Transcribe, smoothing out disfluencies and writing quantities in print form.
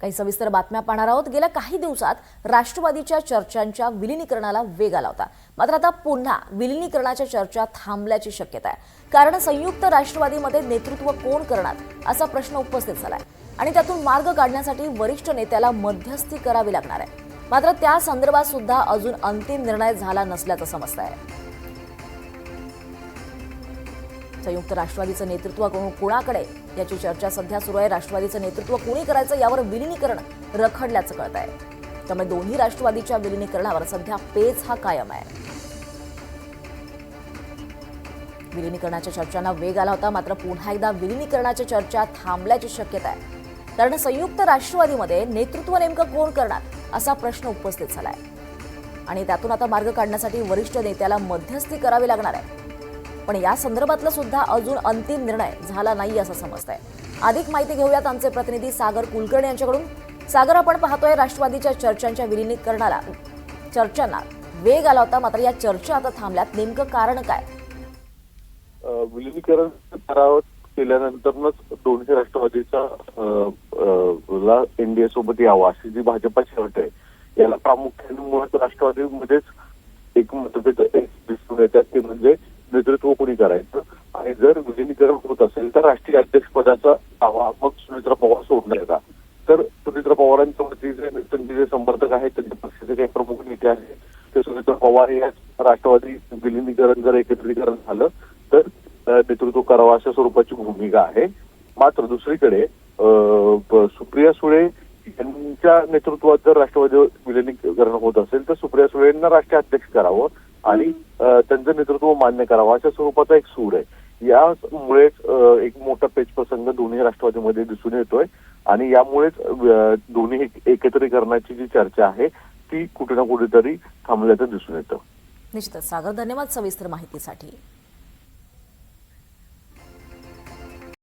काही सविस्तर बातम्या पाहणार आहोत। गेल्या काही दिवसात राष्ट्रवादीच्या चर्चांच्या विलीनीकरणाला वेग आला होता, मात्र आता पुन्हा विलीनीकरणाच्या चर्चा थांबल्याची शक्यता आहे। कारण संयुक्त राष्ट्रवादीमध्ये नेतृत्व कोण करणार असा प्रश्न उपस्थित झालाय आणि त्यातून मार्ग काढण्यासाठी वरिष्ठ नेत्याला मध्यस्थी करावी लागणार आहे। मात्र त्या संदर्भात सुद्धा अजून अंतिम निर्णय झाला नसल्याचं समजतंय। संयुक्त राष्ट्रवादीचं नेतृत्व कोणाकडे याची चर्चा सध्या सुरू आहे। राष्ट्रवादीचं नेतृत्व कोणी करायचं यावर विलीनीकरण रखडल्याचं कळत आहे। त्यामुळे दोन्ही राष्ट्रवादीच्या विलीनीकरणावर सध्या पेच हा कायम आहे। विलीनीकरणाच्या चर्चांना वेग आला होता, मात्र पुन्हा एकदा विलीनीकरणाच्या चर्चा थांबल्याची शक्यता आहे। कारण संयुक्त राष्ट्रवादीमध्ये नेतृत्व नेमकं कोण करणार असा प्रश्न उपस्थित झालाय आणि त्यातून आता मार्ग काढण्यासाठी वरिष्ठ नेत्याला मध्यस्थी करावी लागणार आहे। पण या संदर्भातला सुद्धा अजून अंतिम निर्णय झाला नाही असं समजतंय। अधिक माहिती घेऊयात आमचे प्रतिनिधी सागर कुलकर्णी यांच्याकडून। सागर, आपण पाहतोय राष्ट्रवादीच्या चर्चांच्या चर्चांना वेग आला होता, मात्र या चर्चा आता थांबल्यात, नेमकं कारण काय? विलीनीकरण ठराव केल्यानंतरच दोन्ही राष्ट्रवादीचा एनडीए सोबत यावं अशी जी भाजपाची अट आहे, याला प्रामुख्याने मुळात राष्ट्रवादीमध्येच एक मतभेद दिसून येतात, ते म्हणजे नेतृत्व कोणी करायचं। आणि जर विलीनीकरण होत असेल तर राष्ट्रीय अध्यक्षपदाचा दावा मग सुनेत्रा पवार सोडणार का? तर सुनेत्रा पवारांच्या त्यांचे जे समर्थक आहेत, त्यांच्या पक्षाचे काही प्रमुख नेते आहेत, ते सुनेत्रा पवार या राष्ट्रवादी विलीनीकरण जर एकत्रीकरण झालं तर नेतृत्व करावं अशा स्वरूपाची भूमिका आहे। मात्र दुसरीकडे सुप्रिया सुळे यांच्या नेतृत्वात जर राष्ट्रवादी विलीनीकरण होत असेल तर सुप्रिया सुळे यांना राष्ट्रीय अध्यक्ष करावं आणि त्यांचं नेतृत्व मान्य करावं अशा स्वरूपाचा एक सूर आहे। यामुळेच एक मोठा पेच प्रसंग दोन्ही राष्ट्रवादीमध्ये दिसून येतोय आणि यामुळेच दोन्ही एकत्रीकरणाची जी चर्चा आहे ती कुठे ना कुठेतरी थांबल्याचं दिसून येतं। निश्चितच सागर, धन्यवाद सविस्तर माहितीसाठी।